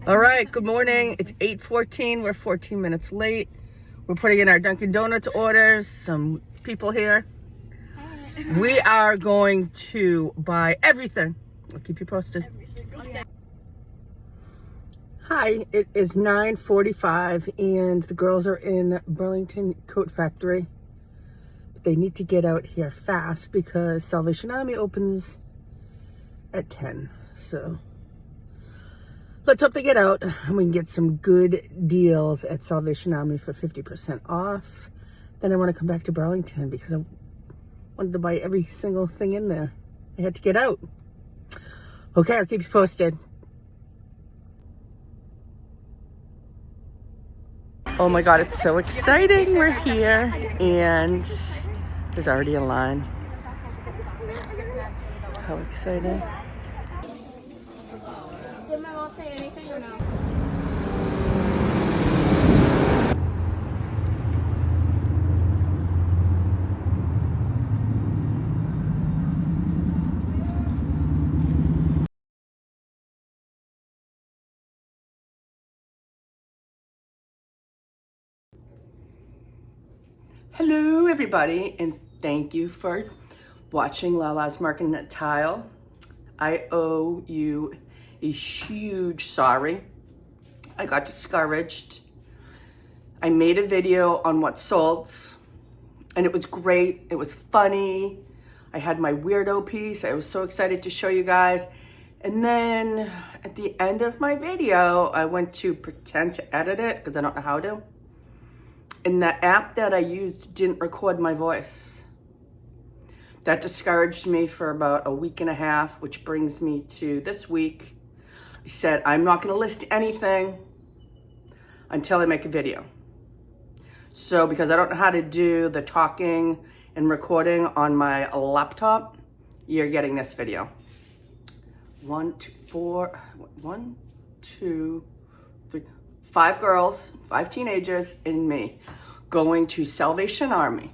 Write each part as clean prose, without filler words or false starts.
All right, good morning. It's 8:14. We're 14 minutes late. We're putting in our Dunkin' Donuts orders. Some people here. We are going to buy everything. I'll keep you posted. Hi, it is 9:45 and the girls are in Burlington Coat Factory. But they need to get out here fast because Salvation Army opens at 10. So let's hope they get out and we can get some good deals at Salvation Army for 50% off. Then I want to come back to Burlington because I wanted to buy every single thing in there. I had to get out. Okay, I'll keep you posted. Oh my God, it's so exciting. We're here and there's already a line. How exciting. Did my mom say anything or no? Hello everybody and thank you for watching Lala's Mercantile. I owe you a huge sorry. I got discouraged. I made a video on what sold and it was great. It was funny. I had my weirdo piece. I was so excited to show you guys. And then at the end of my video, I went to pretend to edit it because I don't know how to. And the app that I used didn't record my voice. That discouraged me for about a week and a half, which brings me to this week. I said, I'm not gonna list anything until I make a video. So because I don't know how to do the talking and recording on my laptop, you're getting this video. 1, 2, 4, 1, 2, 3, 5 girls, 5 teenagers, and me going to Salvation Army.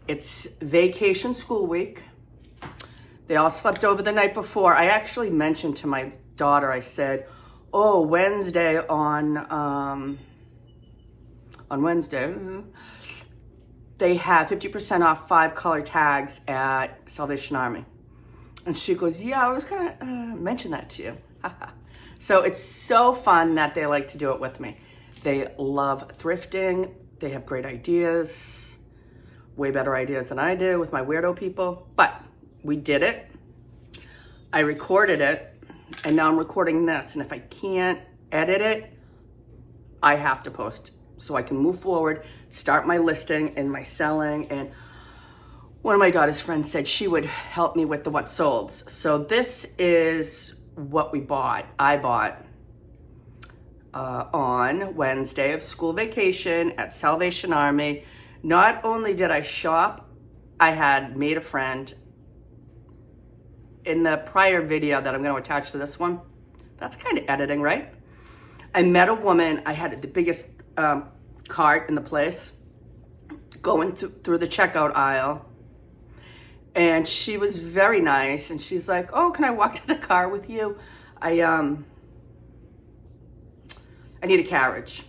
It's vacation school week. They all slept over the night before. I actually mentioned to my daughter, I said, oh, Wednesday on Wednesday, they have 50% off 5 color tags at Salvation Army. And she goes, yeah, I was gonna mention that to you. So it's so fun that they like to do it with me. They love thrifting. They have great ideas, way better ideas than I do with my weirdo people. But we did it. I recorded it, and now I'm recording this. And if I can't edit it, I have to post so I can move forward, start my listing and my selling. And one of my daughter's friends said she would help me with the what solds. So this is what we bought. I bought on Wednesday of school vacation at Salvation Army. Not only did I shop, I had made a friend. In the prior video that I'm going to attach to this one, that's kind of editing, right? I met a woman. I had the biggest cart in the place going through the checkout aisle. And she was very nice. And she's like, oh, can I walk to the car with you? I need a carriage.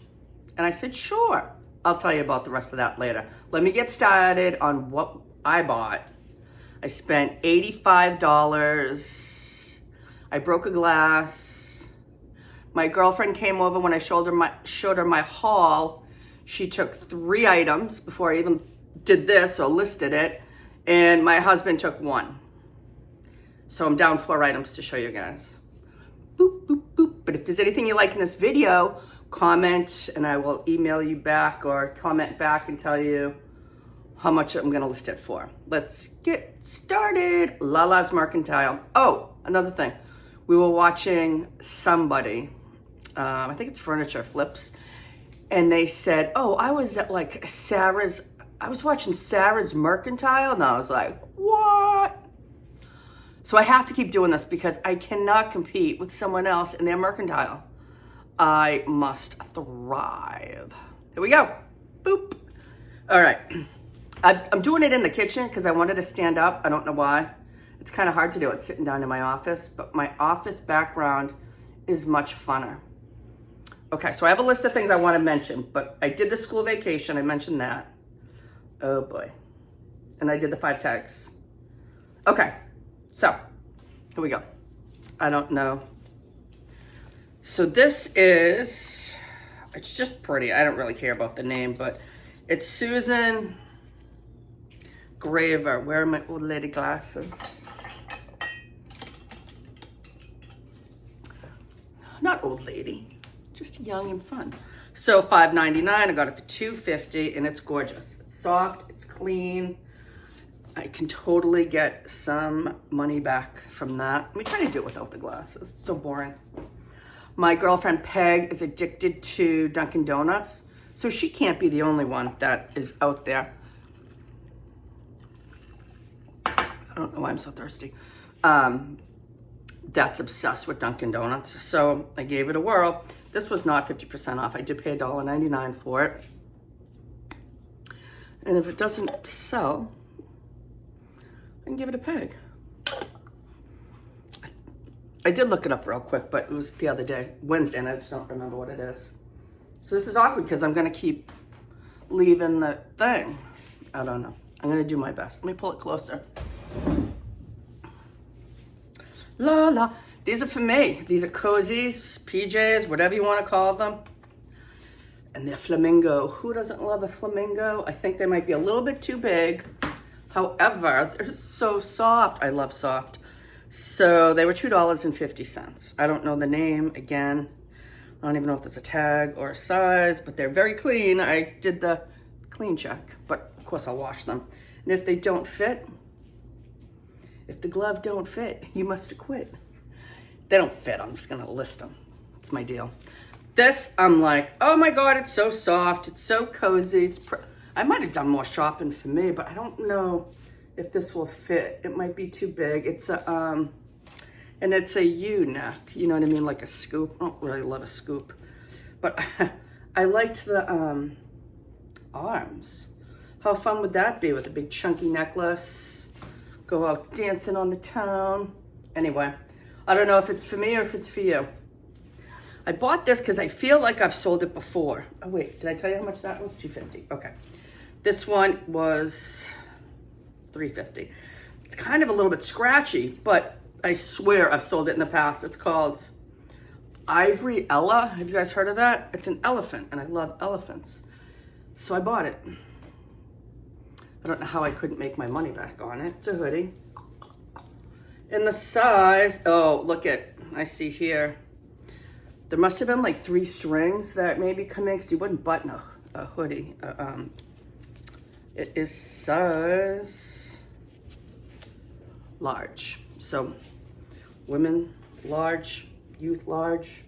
And I said, sure. I'll tell you about the rest of that later. Let me get started on what I bought. I spent $85. I broke a glass. My girlfriend came over when I showed her my haul. She took 3 items before I even did this or listed it. And my husband took 1. So I'm down 4 items to show you guys. Boop, boop, boop. But if there's anything you like in this video, comment and I will email you back or comment back and tell you how much I'm gonna list it for. Let's get started. Lala's Mercantile. Oh, another thing. We were watching somebody, I think it's Furniture Flips, and they said, oh, I was at like I was watching Sarah's Mercantile, and I was like, what? So I have to keep doing this because I cannot compete with someone else in their mercantile. I must thrive. Here we go. Boop. All right. I'm doing it in the kitchen because I wanted to stand up. I don't know why. It's kind of hard to do it sitting down in my office, but my office background is much funner. Okay, so I have a list of things I want to mention, but I did the school vacation. I mentioned that. Oh boy. And I did the 5 tags. Okay, so here we go. I don't know. So this is, it's just pretty. I don't really care about the name, but it's Susan Graver. Where are my old lady glasses? Not old lady, just young and fun. So $5.99, I got it for $2.50, and it's gorgeous. It's soft, it's clean. I can totally get some money back from that. Let me try to do it without the glasses. It's so boring. My girlfriend Peg is addicted to Dunkin' Donuts, so she can't be the only one that is out there. I don't know why I'm so thirsty. That's obsessed with Dunkin' Donuts, so I gave it a whirl. This was not 50% off. I did pay $1.99 for it. And if it doesn't sell, I can give it a Peg. I did look it up real quick, but it was the other day, Wednesday, and I just don't remember what it is. So this is awkward because I'm gonna keep leaving the thing. I don't know. I'm gonna do my best. Let me pull it closer. La la. These are for me. These are cozies, PJs, whatever you want to call them. And they're flamingo. Who doesn't love a flamingo? I think they might be a little bit too big. However, they're so soft. I love soft. So they were $2.50. I don't know the name. Again, I don't even know if there's a tag or a size, but they're very clean. I did the clean check, but of course I'll wash them. And if they don't fit, if the glove don't fit, you must have quit. They don't fit, I'm just gonna list them. It's my deal. This, I'm like, oh my God, it's so soft. It's so cozy. I might have done more shopping for me, but I don't know if this will fit. It might be too big. It's a, and it's a U neck. You know what I mean? Like a scoop. I don't really love a scoop, but I liked the arms. How fun would that be with a big chunky necklace? Go out dancing on the town. Anyway, I don't know if it's for me or if it's for you. I bought this because I feel like I've sold it before. Oh wait, did I tell you how much that was? $2.50. Okay. This one was $3.50. It's kind of a little bit scratchy, but I swear I've sold it in the past. It's called Ivory Ella. Have you guys heard of that? It's an elephant, and I love elephants. So I bought it. I don't know how I couldn't make my money back on it. It's a hoodie. And the size, oh, look at, I see here. There must have been like 3 strings that maybe come in because you wouldn't button a hoodie. It is size large. So women large, youth large.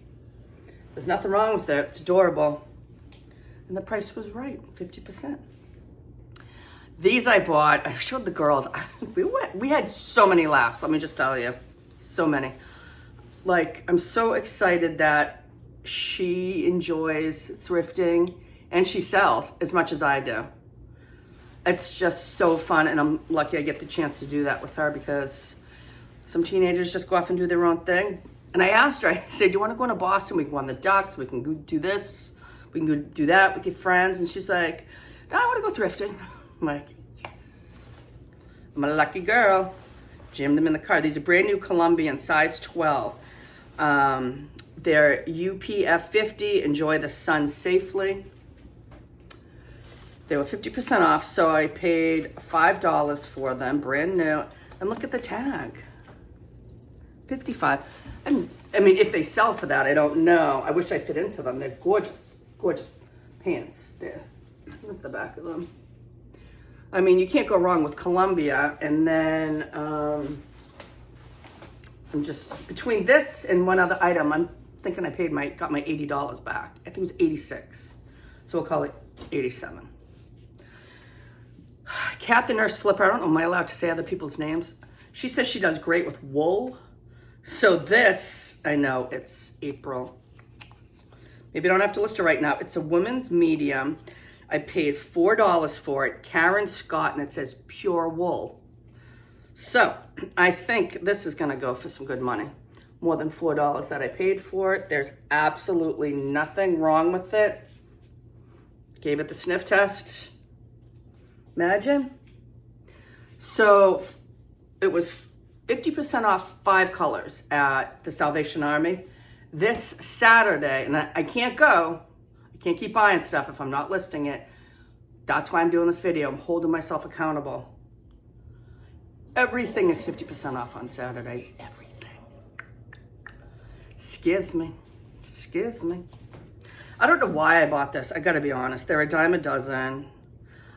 There's nothing wrong with it. It's adorable. And the price was right, 50%. These I bought, I showed the girls. We had so many laughs, let me just tell you. So many. Like, I'm so excited that she enjoys thrifting and she sells as much as I do. It's just so fun, and I'm lucky I get the chance to do that with her because some teenagers just go off and do their own thing. And I asked her, I said, do you want to go into Boston? We can go on the Ducks, we can go do this, we can go do that with your friends. And she's like, no, I want to go thrifting. I'm like, yes. I'm a lucky girl. Jammed them in the car. These are brand new Colombian, size 12. They're UPF 50, enjoy the sun safely. They were 50% off, so I paid $5 for them, brand new. And look at the tag, $55. And I mean, if they sell for that, I don't know. I wish I fit into them. They're gorgeous, gorgeous pants. There, where's the back of them? I mean, you can't go wrong with Columbia. And then I'm just, between this and one other item, I'm thinking I got my $80 back. I think it was 86. So we'll call it 87. Kat the nurse flipper, I don't know, am I allowed to say other people's names? She says she does great with wool. So this, I know it's April. Maybe I don't have to list it right now. It's a women's medium. I paid $4 for it. Karen Scott, and it says pure wool. So I think this is gonna go for some good money. more than $4 that I paid for it. There's absolutely nothing wrong with it. Gave it the sniff test. Imagine. So it was 50% off 5 colors at the Salvation Army. This Saturday, and I can't go. I can't keep buying stuff if I'm not listing it. That's why I'm doing this video. I'm holding myself accountable. Everything is 50% off on Saturday. Everything. Scares me. Scares me. I don't know why I bought this. I gotta be honest. They're a dime a dozen.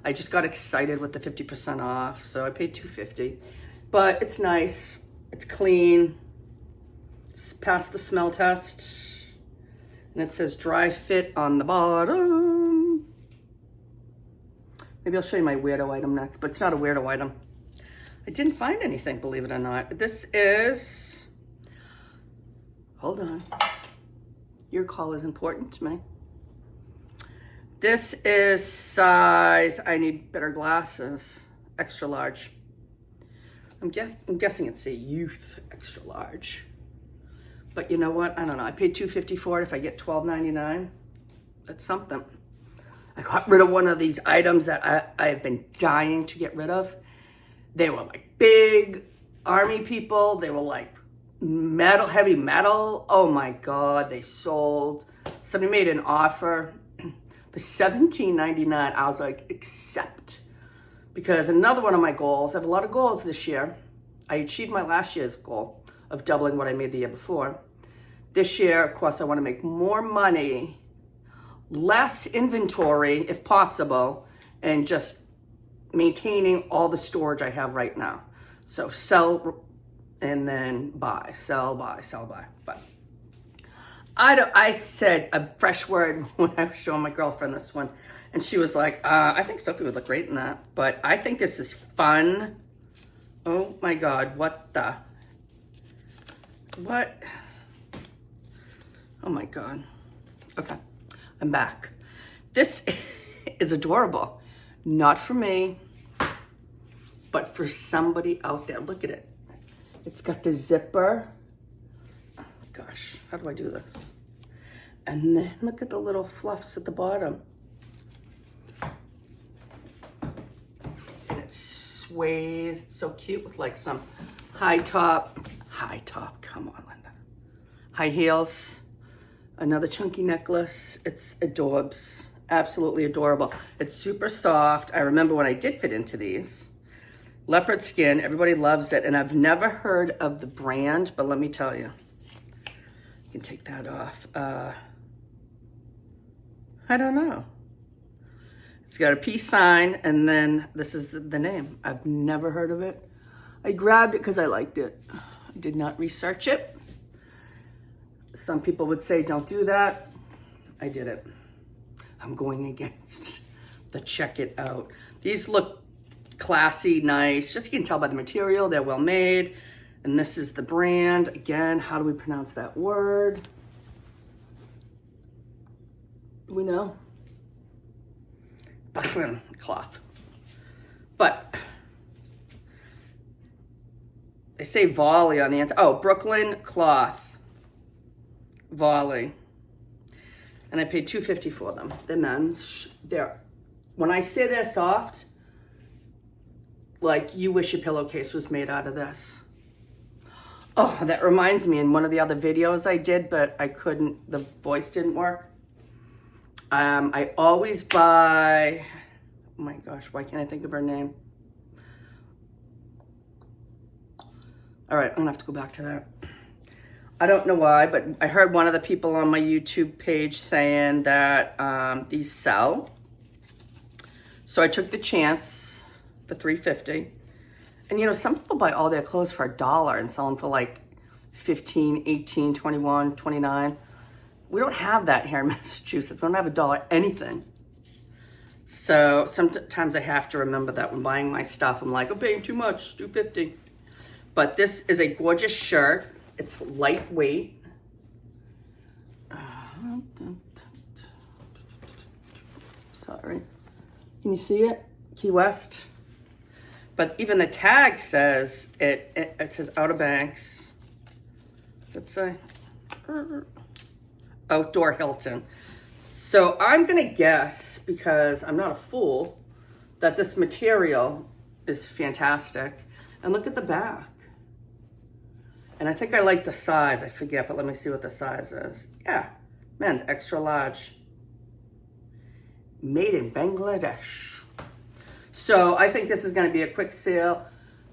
I just got excited with the 50% off, so I paid $2.50. But it's nice. It's clean. It's passed the smell test. And it says dry fit on the bottom. Maybe I'll show you my weirdo item next, but it's not a weirdo item. I didn't find anything, believe it or not. This is, hold on. Your call is important to me. This is size, I need better glasses, extra large. I'm guessing it's a youth extra large. But you know what? I don't know. I paid $2.50 for it. If I get $12.99, that's something. I got rid of one of these items that I've been dying to get rid of. They were like big army people. They were like metal, heavy metal. Oh my God, they sold. Somebody made an offer for $17.99. I was like, accept. Because another one of my goals, I have a lot of goals this year. I achieved my last year's goal of doubling what I made the year before. This year, of course, I want to make more money, less inventory if possible, and just maintaining all the storage I have right now. So sell and then buy, sell, buy, sell, buy. But I said a fresh word when I was showing my girlfriend this one, and she was like, I think Sophie would look great in that. But I think this is fun. Oh my God, what? Oh my God. Okay, I'm back. This is adorable. Not for me, but for somebody out there. Look at it. It's got the zipper. Oh, gosh, how do I do this? And then look at the little fluffs at the bottom. And it sways. It's so cute with like some high top, come on, Linda. High heels, another chunky necklace. It's adorbs. Absolutely adorable. It's super soft. I remember when I did fit into these. Leopard skin, everybody loves it. And I've never heard of the brand, but let me tell you. You can take that off. I don't know. It's got a peace sign, and then this is the name. I've never heard of it. I grabbed it because I liked it. I did not research it. Some people would say, don't do that. I did it. I'm going against the check it out. These look classy, nice. Just you can tell by the material, they're well made. And this is the brand. Again, how do we pronounce that word? Do we know? Cloth. But they say volley on the answer. Oh, Brooklyn cloth. Volley. And I paid $2.50 for them. They're men's. When I say they're soft, like you wish your pillowcase was made out of this. Oh, that reminds me, in one of the other videos I did, but I couldn't, the voice didn't work. I always buy, oh my gosh, why can't I think of her name? All right, I'm gonna have to go back to that. I don't know why, but I heard one of the people on my YouTube page saying that these sell. So I took the chance for $3.50. And you know, some people buy all their clothes for $1 and sell them for like $15, $18, $21, $29. We don't have that here in Massachusetts. We don't have $1 anything. So sometimes I have to remember that when buying my stuff. I'm like, I'm paying too much, $2.50. But this is a gorgeous shirt. It's lightweight. Sorry. Can you see it? Key West. But even the tag says, it says Outer Banks. it say? Outdoor Hilton. So I'm gonna guess, because I'm not a fool, that this material is fantastic. And look at the back. And I think I like the size. I forget, but let me see what the size is. Yeah, men's extra large. Made in Bangladesh. So I think this is gonna be a quick sale.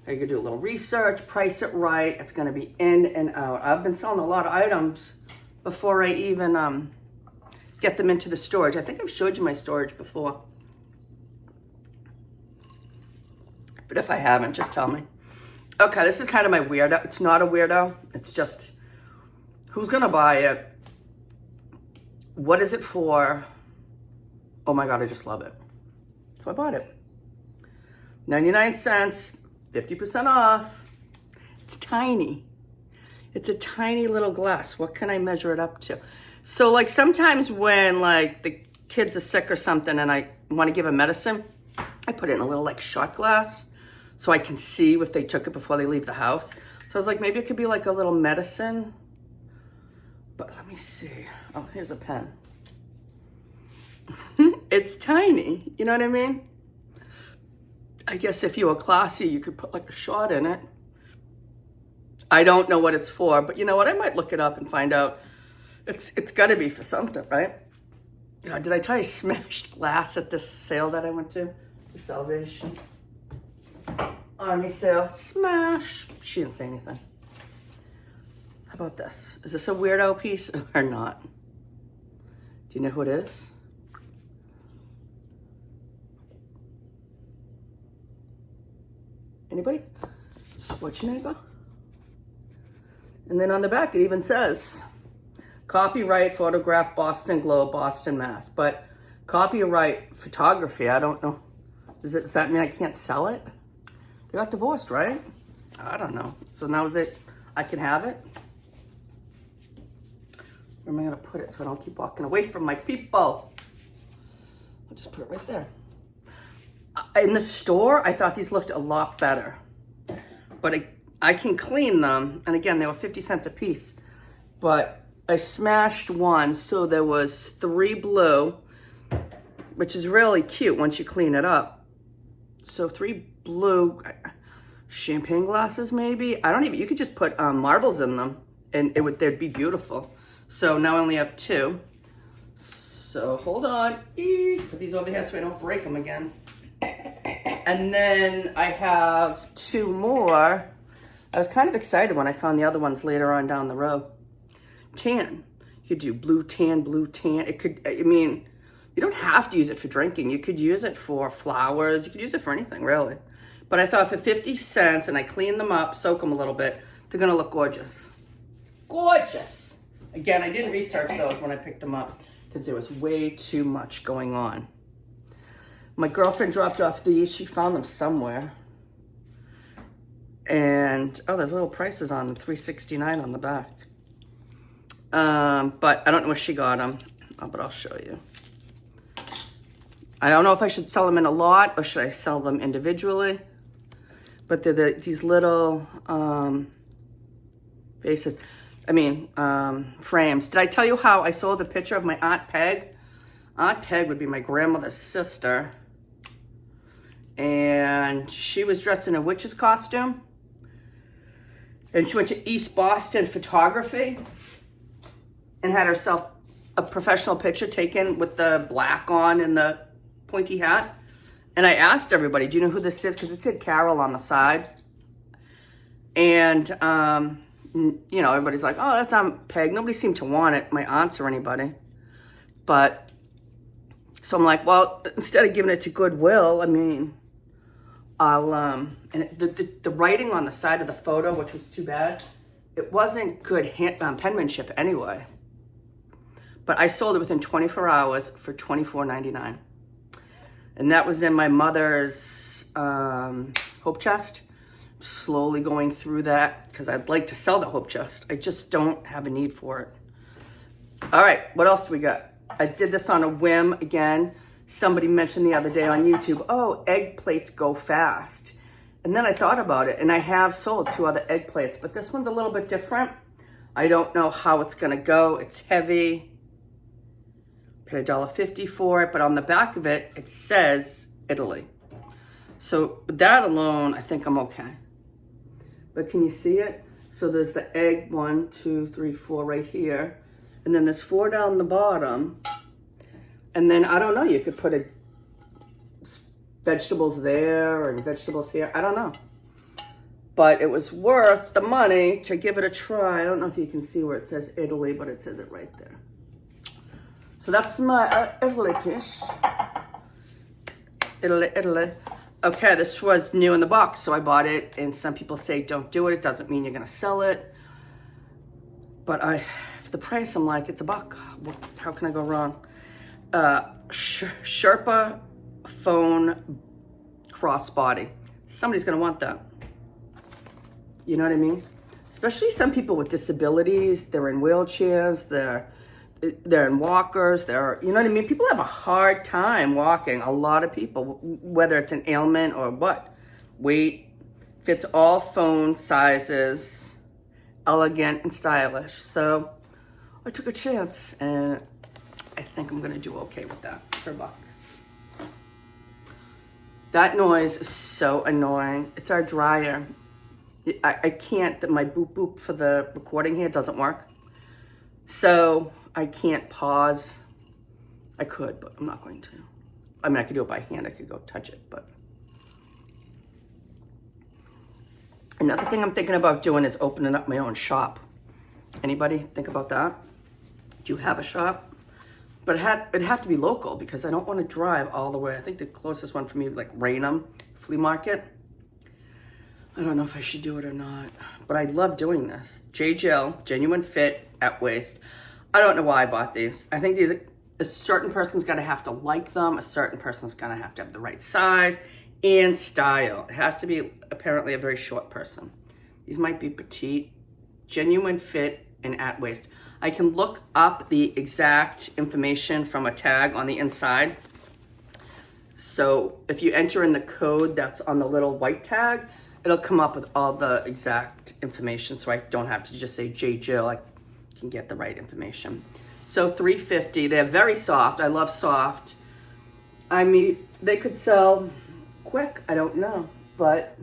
I could do a little research, price it right. It's gonna be in and out. I've been selling a lot of items before I even get them into the storage. I think I've showed you my storage before. But if I haven't, just tell me. Okay, this is kind of my weirdo. It's not a weirdo. It's just, who's gonna buy it? What is it for? Oh my God, I just love it. So I bought it. 99 cents, 50% off. It's tiny. It's a tiny little glass. What can I measure it up to? So like sometimes when like the kids are sick or something and I want to give them medicine, I put it in a little like shot glass so I can see if they took it before they leave the house. So I was like, maybe it could be like a little medicine. But let me see. Oh, here's a pen. It's tiny. You know what I mean? I guess if you were classy, you could put like a shot in it. I don't know what it's for, but you know what? I might look it up and find out. It's got to be for something, right? You know, did I tell you I smashed glass at this sale that I went to? The Salvation Army sale. Smash. She didn't say anything. How about this? Is this a weirdo piece or not? Do you know who it is? Anybody? Schwarzenegger? And then on the back, it even says, copyright photograph, Boston Globe, Boston, Mass. But copyright photography, I don't know. Does that mean I can't sell it? They got divorced, right? I don't know. So now is it, I can have it? Where am I gonna put it so I don't keep walking away from my people? I'll just put it right there. In the store, I thought these looked a lot better. But I can clean them. And again, they were 50 cents a piece. But I smashed one, so there was 3 blue, which is really cute once you clean it up. So 3 blue champagne glasses, maybe. I don't even. You could just put marbles in them, and they'd be beautiful. So now I only have 2. So hold on. Put these over here so I don't break them again. And then I have 2 more. I was kind of excited when I found the other ones later on down the road. Tan. You could do blue tan, blue tan. It could, I mean, you don't have to use it for drinking. You could use it for flowers. You could use it for anything, really. But I thought for 50 cents, and I clean them up, soak them a little bit, they're gonna look gorgeous. Gorgeous. Again, I didn't research those when I picked them up because there was way too much going on. My girlfriend dropped off these. She found them somewhere. And, oh, there's little prices on them, $3.69 on the back. But I don't know where she got them, but I'll show you. I don't know if I should sell them in a lot or should I sell them individually. But they're these little vases. Frames. Did I tell you how I sold a picture of my Aunt Peg? Aunt Peg would be my grandmother's sister. And she was dressed in a witch's costume. And she went to East Boston Photography and had herself a professional picture taken with the black on and the pointy hat. And I asked everybody, do you know who this is? Because it said Carol on the side. And, you know, everybody's like, oh, that's Aunt Peg. Nobody seemed to want it, my aunts or anybody. But, so I'm like, well, instead of giving it to Goodwill, I mean, I'll, and the writing on the side of the photo, which was too bad, it wasn't good penmanship anyway. But I sold it within 24 hours for $24.99. And that was in my mother's hope chest. Slowly going through that because I'd like to sell the hope chest. I just don't have a need for it. All right, what else do we got? I did this on a whim again. Somebody mentioned the other day on YouTube, oh, egg plates go fast. And then I thought about it, and I have sold 2 other egg plates, but this one's a little bit different. I don't know how it's gonna go. It's heavy. Paid $1.50 for it, but on the back of it, it says Italy. So with that alone, I think I'm okay. But can you see it? So there's the egg, 1, 2, 3, 4 right here. And then there's 4 down the bottom. And then, I don't know, you could put vegetables there and vegetables here. I don't know. But it was worth the money to give it a try. I don't know if you can see where it says Italy, but it says it right there. So that's my Italy piece. Italy. Okay, this was new in the box, so I bought it. And some people say don't do it. It doesn't mean you're gonna sell it. But for the price, I'm like, it's $1. How can I go wrong? Sherpa phone crossbody. Somebody's gonna want that. You know what I mean? Especially some people with disabilities. They're in wheelchairs. They're in walkers. You know what I mean? People have a hard time walking. A lot of people, whether it's an ailment or what. Weight, fits all phone sizes, elegant and stylish. So I took a chance, and I think I'm gonna do okay with that for $1. That noise is so annoying. It's our dryer. I can't, my boop boop for the recording here doesn't work. So I can't pause. I could, but I'm not going to. I mean, I could do it by hand. I could go touch it, but. Another thing I'm thinking about doing is opening up my own shop. Anybody think about that? Do you have a shop? But it'd have to be local because I don't want to drive all the way. I think the closest one for me would be like Raynham Flea Market. I don't know if I should do it or not, but I love doing this. J.Jill, genuine fit at waist. I don't know why I bought these. I think a certain person's got to have to like them. A certain person's going to have the right size and style. It has to be apparently a very short person. These might be petite, genuine fit, and at waist. I can look up the exact information from a tag on the inside. So if you enter in the code that's on the little white tag, it'll come up with all the exact information, so I don't have to just say J.Jill. I can get the right information. So $3.50. They're very soft. I love soft. I mean, they could sell quick. I don't know, but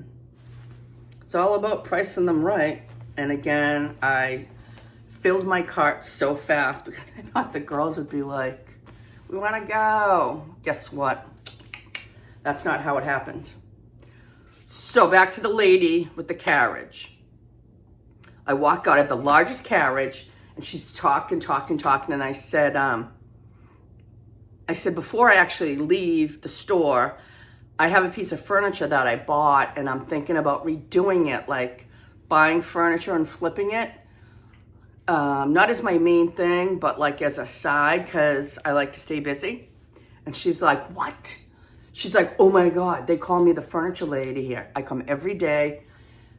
it's all about pricing them right. And again, I filled my cart so fast because I thought the girls would be like, "We want to go." Guess what? That's not how it happened. So back to the lady with the carriage. I walk out, I have the largest carriage, and she's talking, and I said, before I actually leave the store, I have a piece of furniture that I bought, and I'm thinking about redoing it, like buying furniture and flipping it. Not as my main thing, but like as a side, because I like to stay busy. And she's like, "What?" She's like, "Oh my God, they call me the furniture lady here. I come every day.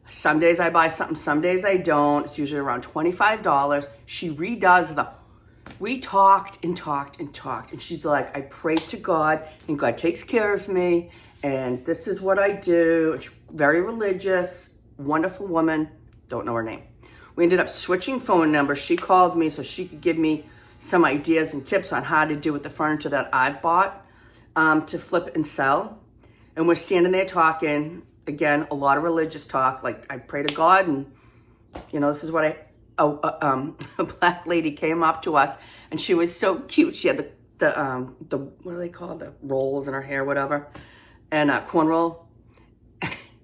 Some days I buy something, some days I don't. It's usually around $25. She redoes we talked. And she's like, "I pray to God and God takes care of me. And this is what I do." She's very religious, wonderful woman. Don't know her name. We ended up switching phone numbers. She called me so she could give me some ideas and tips on how to do with the furniture that I've bought. To flip and sell. And we're standing there talking, again, a lot of religious talk, like I pray to God, and this is what a black lady came up to us, and she was so cute. She had the what do they call the rolls in her hair, whatever, and cornrow,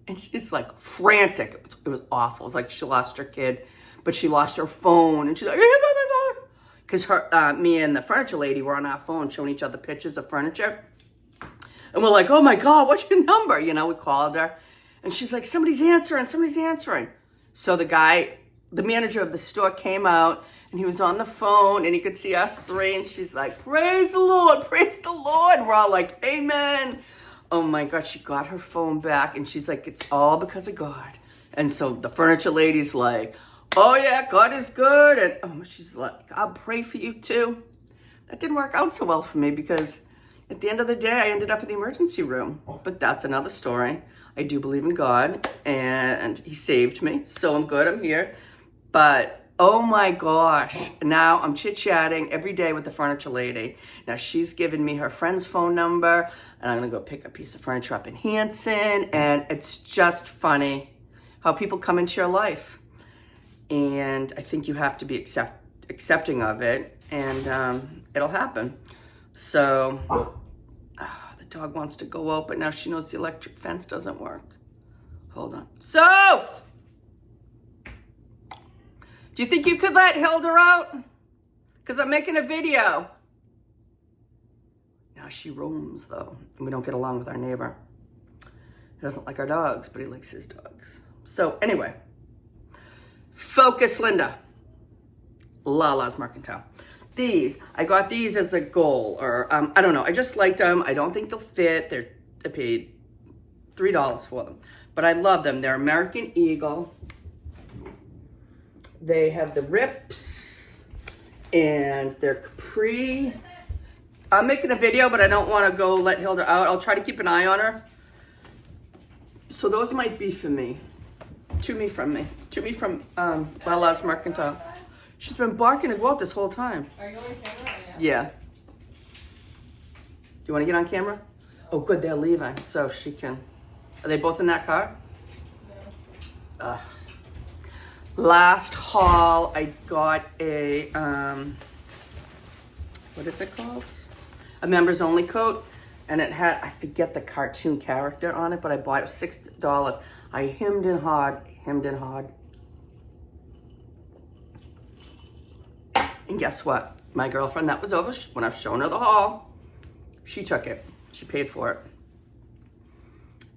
and she's like frantic. It was awful. It was like she lost her kid, but she lost her phone, and she's like, "I have my phone," because me and the furniture lady were on our phone showing each other pictures of furniture. And we're like, "Oh my God, what's your number?" We called her. And she's like, somebody's answering. So the manager of the store came out, and he was on the phone, and he could see us three. And she's like, praise the Lord. We're all like, amen. Oh my God, she got her phone back, and she's like, it's all because of God. And so the furniture lady's like, "Oh yeah, God is good." And she's like, "I'll pray for you too." That didn't work out so well for me because at the end of the day, I ended up in the emergency room. But that's another story. I do believe in God, and He saved me, so I'm good. I'm here. But Oh my gosh. Now I'm chit-chatting every day with the furniture lady. Now she's given me her friend's phone number, and I'm gonna go pick a piece of furniture up in Hanson, and it's just funny how people come into your life. And I think you have to be accepting of it, and it'll happen. So, the dog wants to go out, but now she knows the electric fence doesn't work. Hold on. So, do you think you could let Hilda out? Because I'm making a video. Now she roams though, and we don't get along with our neighbor. He doesn't like our dogs, but he likes his dogs. So anyway, focus, Linda. Lala's Mercantile. These, I got these as a goal, or I don't know. I just liked them. I don't think they'll fit. I paid $3 for them, but I love them. They're American Eagle. They have the rips, and they're capri. I'm making a video, but I don't want to go let Hilda out. I'll try to keep an eye on her. So those might be for me. To me from Lala's Mercantile. She's been barking at Walt this whole time. Are you on camera? Yeah. Do you want to get on camera? Oh, good. They're leaving, so she can. Are they both in that car? Yeah. Last haul, I got a, what is it called? A members only coat. And it had, I forget the cartoon character on it, but I bought it for $6. I hemmed and hawed. And guess what? My girlfriend that was over, when I was showing her the haul, she took it. She paid for it.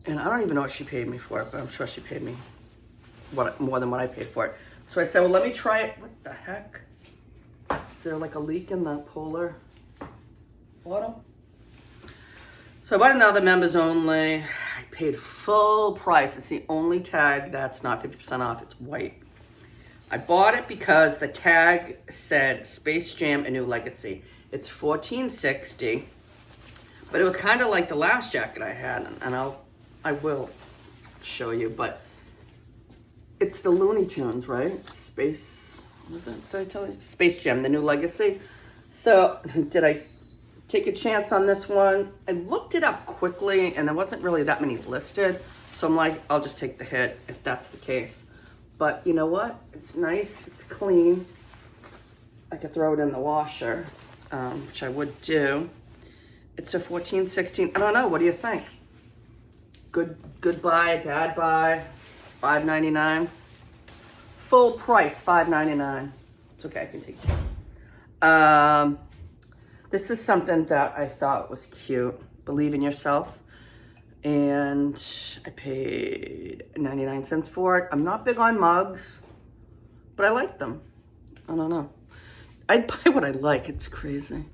And I don't even know what she paid me for it, but I'm sure she paid me more than what I paid for it. So I said, well, let me try it. What the heck? Is there like a leak in the polar bottle? So I bought another members only. I paid full price. It's the only tag that's not 50% off. It's white. I bought it because the tag said Space Jam: A New Legacy. It's $14.60, but it was kind of like the last jacket I had, and I will show you, but it's the Looney Tunes, right? What was it? Did I tell you? Space Jam: The New Legacy. So did I take a chance on this one? I looked it up quickly, and there wasn't really that many listed, so I'm like, I'll just take the hit if that's the case. But you know what? It's nice. It's clean. I could throw it in the washer, which I would do. It's a $14.16. I don't know. What do you think? Good buy, bad buy. $5.99. Full price, $5.99. It's okay. I can take it. This is something that I thought was cute. Believe in yourself. And I paid 99 cents for it. I'm not big on mugs, but I like them. I don't know. I buy what I like. It's crazy.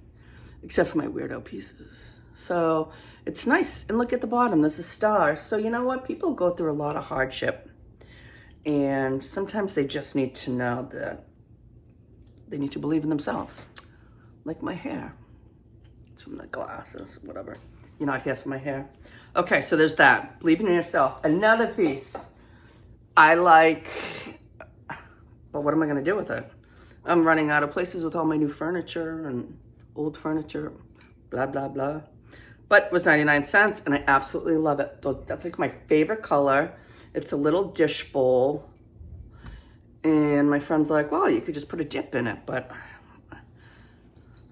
Except for my weirdo pieces. So it's nice. And look at the bottom. There's a star. So you know what? People go through a lot of hardship. And sometimes they just need to know that they need to believe in themselves. Like my hair. It's from the glasses, whatever. You're not here for my hair. Okay, so there's that. Believe in yourself. Another piece I like, but what am I going to do with it? I'm running out of places with all my new furniture and old furniture, blah, blah, blah. But it was 99 cents, and I absolutely love it. That's like my favorite color. It's a little dish bowl. And my friend's like, well, you could just put a dip in it. But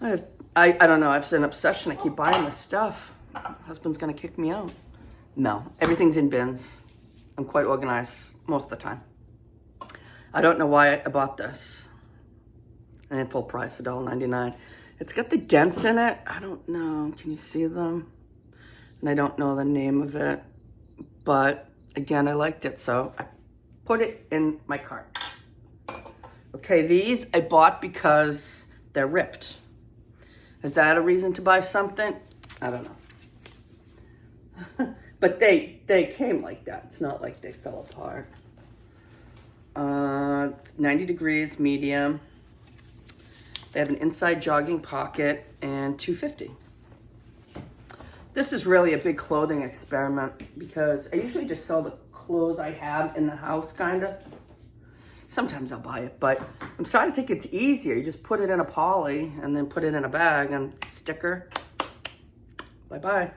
I don't know. It's an obsession. I keep buying this stuff. My husband's going to kick me out. No, everything's in bins. I'm quite organized most of the time. I don't know why I bought this. And at full price, $1.99. It's got the dents in it. I don't know. Can you see them? And I don't know the name of it. But again, I liked it, so I put it in my cart. Okay, these I bought because they're ripped. Is that a reason to buy something? I don't know. But they came like that. It's not like they fell apart. 90 degrees, medium. They have an inside jogging pocket and $2.50. This is really a big clothing experiment because I usually just sell the clothes I have in the house, kind of. Sometimes I'll buy it, but I'm starting to think it's easier. You just put it in a poly and then put it in a bag and sticker. Bye-bye.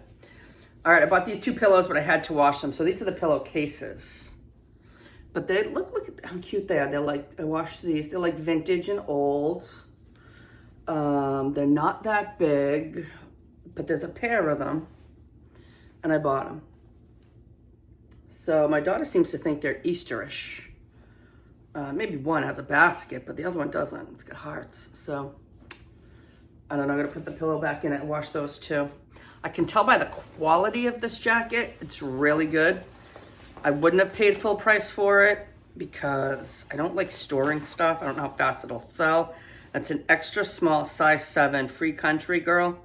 All right, I bought these 2 pillows, but I had to wash them. So these are the pillowcases. But they look at how cute they are. They're like, I washed these. They're like vintage and old. They're not that big, but there's a pair of them, and I bought them. So my daughter seems to think they're Easterish. Maybe one has a basket, but the other one doesn't. It's got hearts. So I don't know. I'm gonna put the pillow back in it and wash those too. I can tell by the quality of this jacket, it's really good. I wouldn't have paid full price for it because I don't like storing stuff. I don't know how fast it'll sell. It's an extra small size 7 free country girl.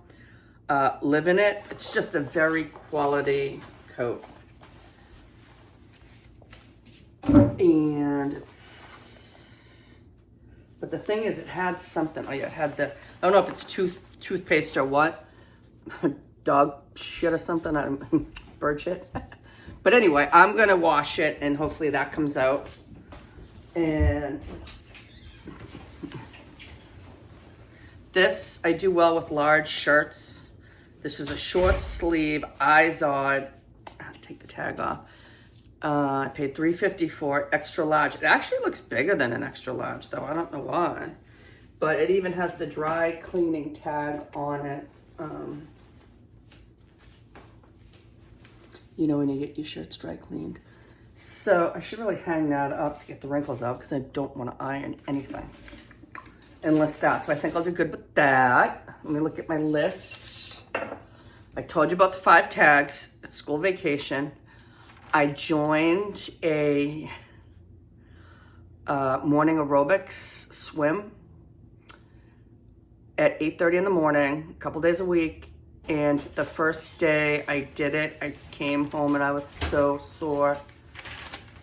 Live in it. It's just a very quality coat. And but the thing is, it had something. Oh yeah, it had this. I don't know if it's toothpaste or what. Dog shit or something. I don't, bird shit. But anyway, I'm gonna wash it and hopefully that comes out. And this, I do well with large shirts. This is a short sleeve, eyes on. Take the tag off. I paid $3.50 for it, extra large. It actually looks bigger than an extra large though. I don't know why. But it even has the dry cleaning tag on it. You know when you get your shirts dry cleaned. So I should really hang that up to get the wrinkles out because I don't want to iron anything. Unless that. So I think I'll do good with that. Let me look at my list. I told you about the 5 tags. It's school vacation. I joined a morning aerobics swim at 8:30 in the morning, a couple days a week. And the first day I did it, I came home and I was so sore.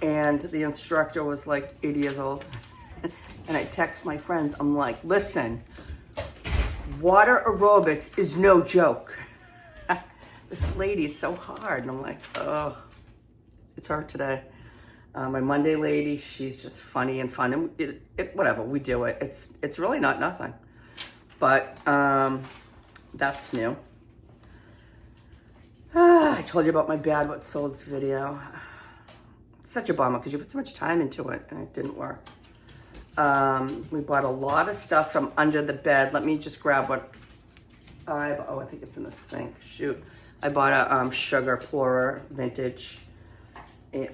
And the instructor was like 80 years old. And I text my friends, I'm like, listen, water aerobics is no joke. This lady is so hard. And I'm like, oh, it's her today. My Monday lady, she's just funny and fun. And whatever, we do it. It's really not nothing. But that's new. I told you about my bad what solds video. It's such a bummer because you put so much time into it and it didn't work. We bought a lot of stuff from under the bed. Let me just grab what I think it's in the sink. Shoot. I bought a sugar pourer vintage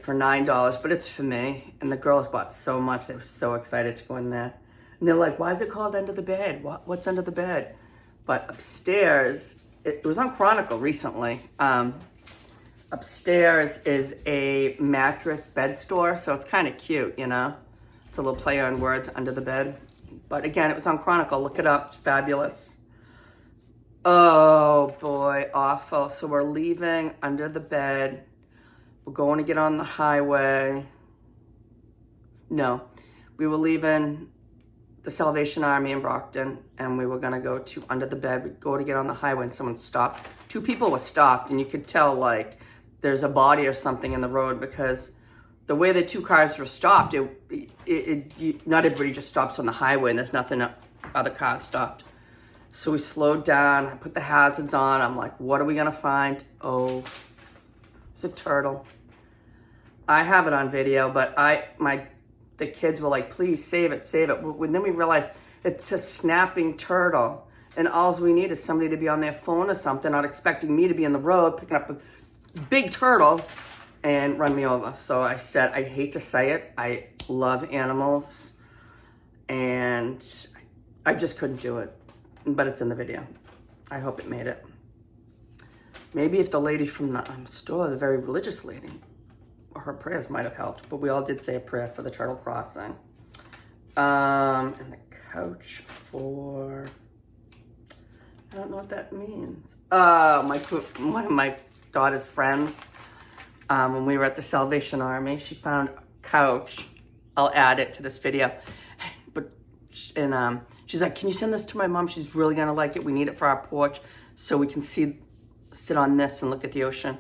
for $9, but it's for me. And the girls bought so much. They were so excited to go in there. And they're like, why is it called under the bed? What's under the bed? But upstairs, it was on Chronicle recently. Upstairs is a mattress bed store. So it's kind of cute, you know? It's a little play on words, under the bed. But again, it was on Chronicle. Look it up. It's fabulous. Oh boy, awful. So we're leaving under the bed. We're going to get on the highway. No, we were leaving the Salvation Army in Brockton and we were gonna go to under the bed. We'd go to get on the highway and someone stopped. 2 people were stopped and you could tell like there's a body or something in the road because the way the 2 cars were stopped, not everybody just stops on the highway and there's nothing other cars stopped. So we slowed down, I put the hazards on. I'm like, what are we gonna find? Oh, it's a turtle. I have it on video, but the kids were like, please save it, save it. And then we realized it's a snapping turtle. And all we need is somebody to be on their phone or something, not expecting me to be in the road, picking up a big turtle and run me over. So I said, I hate to say it, I love animals and I just couldn't do it. But it's in the video. I hope it made it. Maybe if the lady from the store, the very religious lady, her prayers might have helped, but we all did say a prayer for the turtle crossing. And the couch for, I don't know what that means. One of my daughter's friends, when we were at the Salvation Army, she found a couch. I'll add it to this video. And she's like, can you send this to my mom? She's really gonna like it. We need it for our porch so we can sit on this and look at the ocean.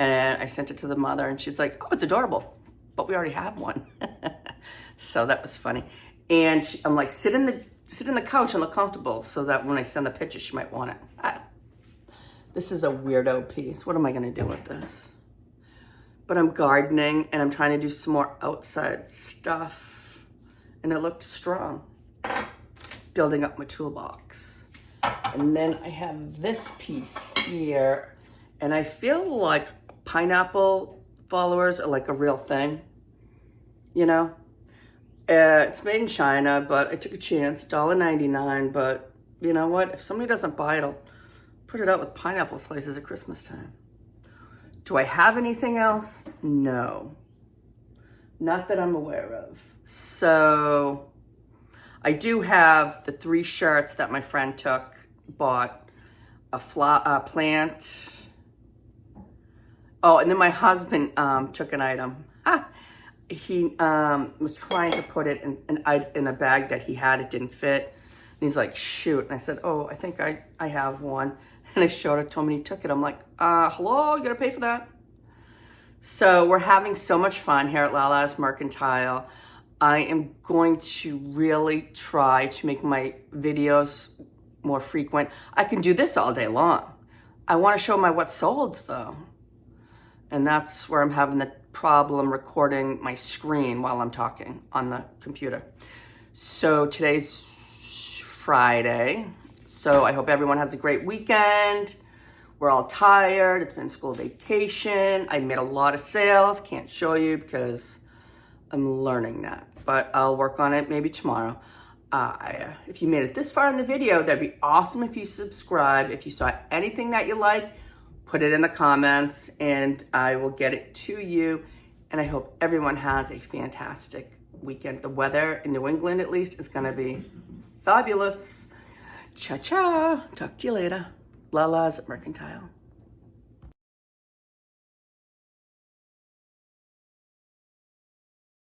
And I sent it to the mother and she's like, oh, it's adorable, but we already have one. So that was funny. And I'm like, sit in the couch and look comfortable so that when I send the picture, she might want it. This is a weirdo piece. What am I gonna do with this? But I'm gardening and I'm trying to do some more outside stuff. And it looked strong. Building up my toolbox. And then I have this piece here. And I feel like pineapple followers are like a real thing. You know? It's made in China, but I took a chance, $1.99. But you know what? If somebody doesn't buy it, I'll put it out with pineapple slices at Christmas time. Do I have anything else? No. Not that I'm aware of. So I do have the 3 shirts that my friend bought a plant. Oh, and then my husband took an item. He was trying to put it in a bag that he had. It didn't fit. And he's like, shoot. And I said, oh, I think I have one. And I showed it to him and he took it. I'm like, hello, you gotta pay for that. So we're having so much fun here at Lala's Mercantile. I am going to really try to make my videos more frequent. I can do this all day long. I wanna show my what sold though. And that's where I'm having the problem recording my screen while I'm talking on the computer. So today's Friday. So I hope everyone has a great weekend. We're all tired. It's been school vacation. I made a lot of sales. Can't show you because I'm learning that. But I'll work on it maybe tomorrow. If you made it this far in the video, that'd be awesome if you subscribe. If you saw anything that you like, put it in the comments and I will get it to you. And I hope everyone has a fantastic weekend. The weather in New England, at least, is gonna be fabulous. Cha-cha. Talk to you later. Lala's Mercantile.